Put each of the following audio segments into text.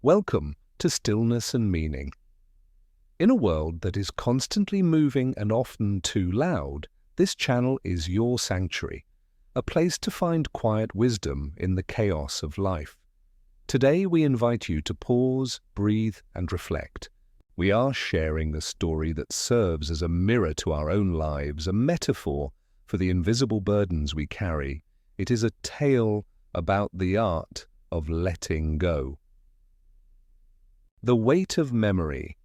Welcome to Stillness and Meaning. In a world that is constantly moving and often too loud, this channel is your sanctuary, a place to find quiet wisdom in the chaos of life. Today we invite you to pause, breathe, and reflect. We are sharing a story that serves as a mirror to our own lives, a metaphor for the invisible burdens we carry. It is a tale about the art of letting go. The weight of memory.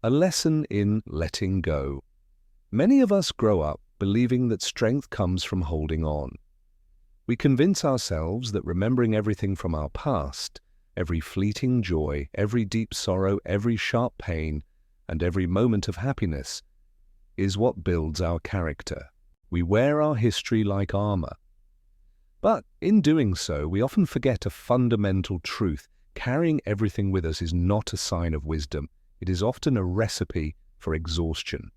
A lesson in letting go. Many of us grow up believing that strength comes from holding on. We convince ourselves that remembering everything from our past, every fleeting joy, every deep sorrow, every sharp pain, and every moment of happiness, is what builds our character. We wear our history like armor. But in doing so, we often forget a fundamental truth. Carrying everything with us is not a sign of wisdom. It is often a recipe for exhaustion.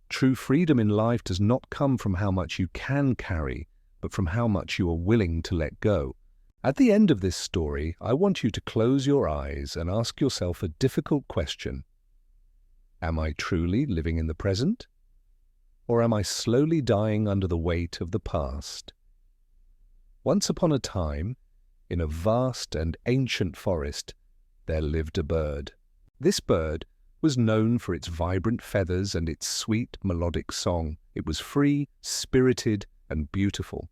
True freedom in life does not come from how much you can carry, but from how much you are willing to let go. At the end of this story, I want you to close your eyes and ask yourself a difficult question. Am I truly living in the present? Or am I slowly dying under the weight of the past? Once upon a time, in a vast and ancient forest, there lived a bird. This bird was known for its vibrant feathers and its sweet melodic song. It was free, spirited, and beautiful.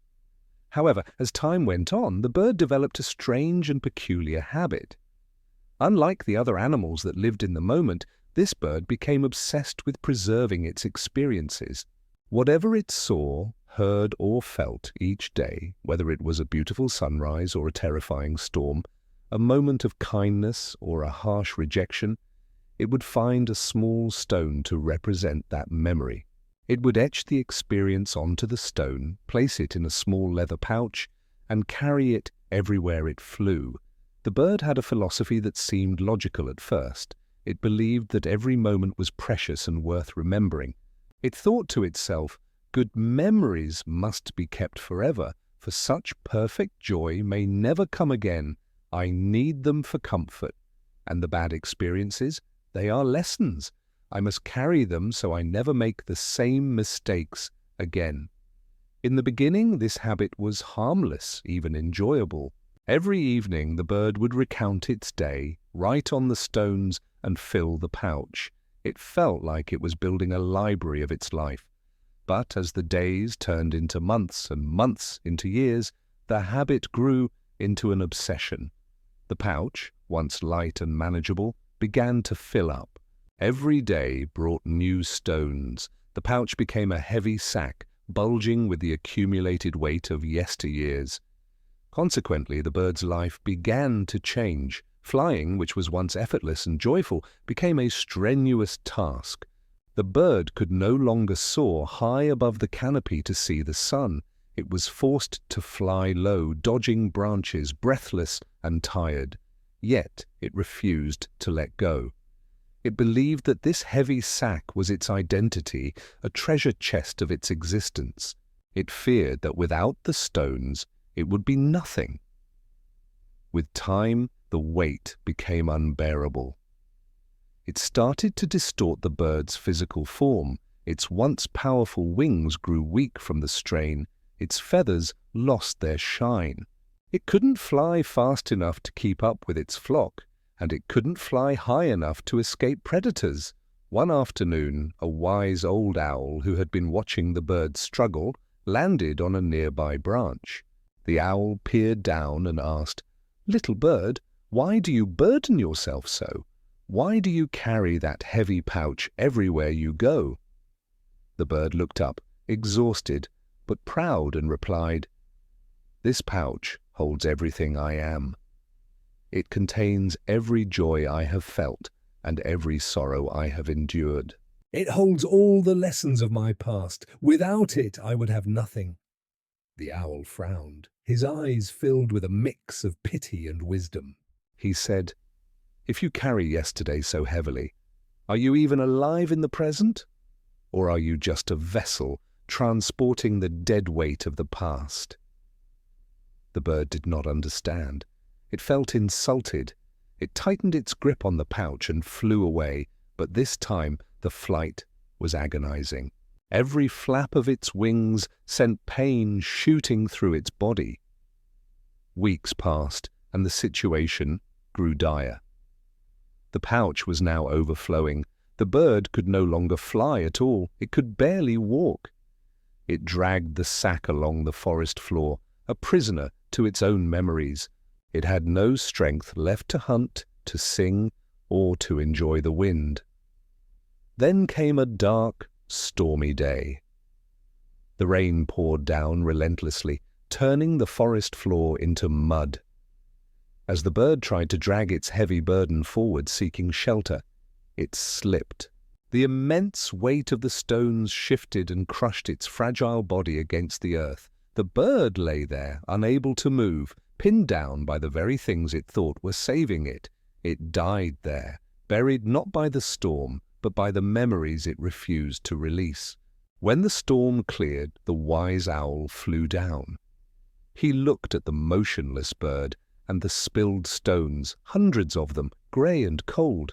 However, as time went on, the bird developed a strange and peculiar habit. Unlike the other animals that lived in the moment, this bird became obsessed with preserving its experiences. Whatever it saw, heard, or felt each day, whether it was a beautiful sunrise or a terrifying storm, a moment of kindness or a harsh rejection, it would find a small stone to represent that memory. It would etch the experience onto the stone, place it in a small leather pouch, and carry it everywhere it flew. The bird had a philosophy that seemed logical at first. It believed that every moment was precious and worth remembering. It thought to itself, good memories must be kept forever, for such perfect joy may never come again. I need them for comfort. And the bad experiences, they are lessons. I must carry them so I never make the same mistakes again. In the beginning, this habit was harmless, even enjoyable. Every evening, the bird would recount its day, write on the stones, and fill the pouch. It felt like it was building a library of its life. But as the days turned into months and months into years, the habit grew into an obsession. The pouch, once light and manageable, began to fill up. Every day brought new stones. The pouch became a heavy sack, bulging with the accumulated weight of yesteryears. Consequently, the bird's life began to change. Flying, which was once effortless and joyful, became a strenuous task. The bird could no longer soar high above the canopy to see the sun. It was forced to fly low, dodging branches, breathless and tired. Yet it refused to let go. It believed that this heavy sack was its identity, a treasure chest of its existence. It feared that without the stones, it would be nothing. With time, the weight became unbearable. It started to distort the bird's physical form. Its once powerful wings grew weak from the strain. Its feathers lost their shine. It couldn't fly fast enough to keep up with its flock, and it couldn't fly high enough to escape predators. One afternoon, a wise old owl who had been watching the bird struggle landed on a nearby branch. The owl peered down and asked, "Little bird, why do you burden yourself so? Why do you carry that heavy pouch everywhere you go?" The bird looked up, exhausted, but proud, and replied, "This pouch holds everything I am. It contains every joy I have felt and every sorrow I have endured. It holds all the lessons of my past. Without it, I would have nothing." The owl frowned. His eyes filled with a mix of pity and wisdom. He said, "If you carry yesterday so heavily, are you even alive in the present? Or are you just a vessel transporting the dead weight of the past?" The bird did not understand. It felt insulted. It tightened its grip on the pouch and flew away, but this time the flight was agonizing. Every flap of its wings sent pain shooting through its body. Weeks passed, and the situation grew dire. The pouch was now overflowing. The bird could no longer fly at all. It could barely walk. It dragged the sack along the forest floor, a prisoner to its own memories. It had no strength left to hunt, to sing, or to enjoy the wind. Then came a dark, stormy day. The rain poured down relentlessly, turning the forest floor into mud. As the bird tried to drag its heavy burden forward, seeking shelter, it slipped. The immense weight of the stones shifted and crushed its fragile body against the earth. The bird lay there, unable to move, pinned down by the very things it thought were saving it. It died there, buried not by the storm, but by the memories it refused to release. When the storm cleared, the wise owl flew down. He looked at the motionless bird and the spilled stones, hundreds of them, grey and cold.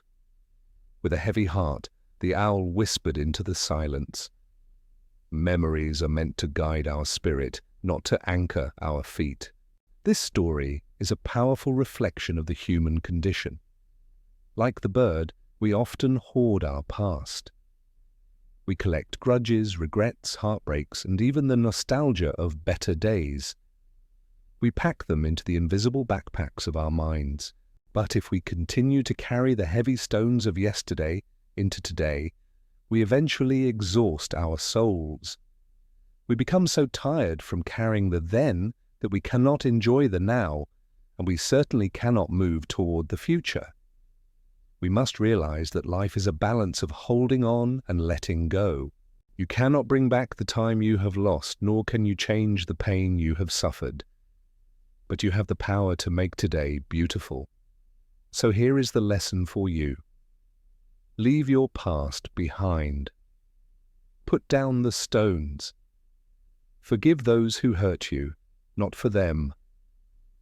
With a heavy heart, the owl whispered into the silence, "Memories are meant to guide our spirit, not to anchor our feet." This story is a powerful reflection of the human condition. Like the bird, we often hoard our past. We collect grudges, regrets, heartbreaks, and even the nostalgia of better days. We pack them into the invisible backpacks of our minds. But if we continue to carry the heavy stones of yesterday into today, we eventually exhaust our souls. We become so tired from carrying the then that we cannot enjoy the now, and we certainly cannot move toward the future. We must realize that life is a balance of holding on and letting go. You cannot bring back the time you have lost, nor can you change the pain you have suffered. But you have the power to make today beautiful. So here is the lesson for you. Leave your past behind. Put down the stones. Forgive those who hurt you, not for them,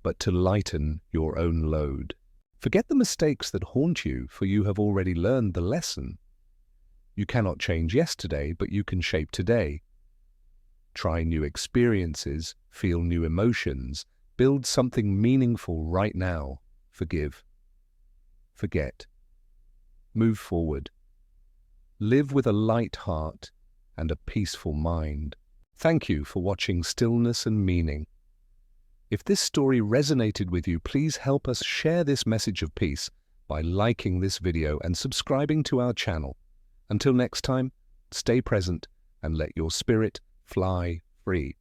but to lighten your own load. Forget the mistakes that haunt you, for you have already learned the lesson. You cannot change yesterday, but you can shape today. Try new experiences, feel new emotions, build something meaningful right now. Forgive. Forget. Move forward. Live with a light heart and a peaceful mind. Thank you for watching Stillness and Meaning. If this story resonated with you, please help us share this message of peace by liking this video and subscribing to our channel. Until next time, stay present and let your spirit fly free.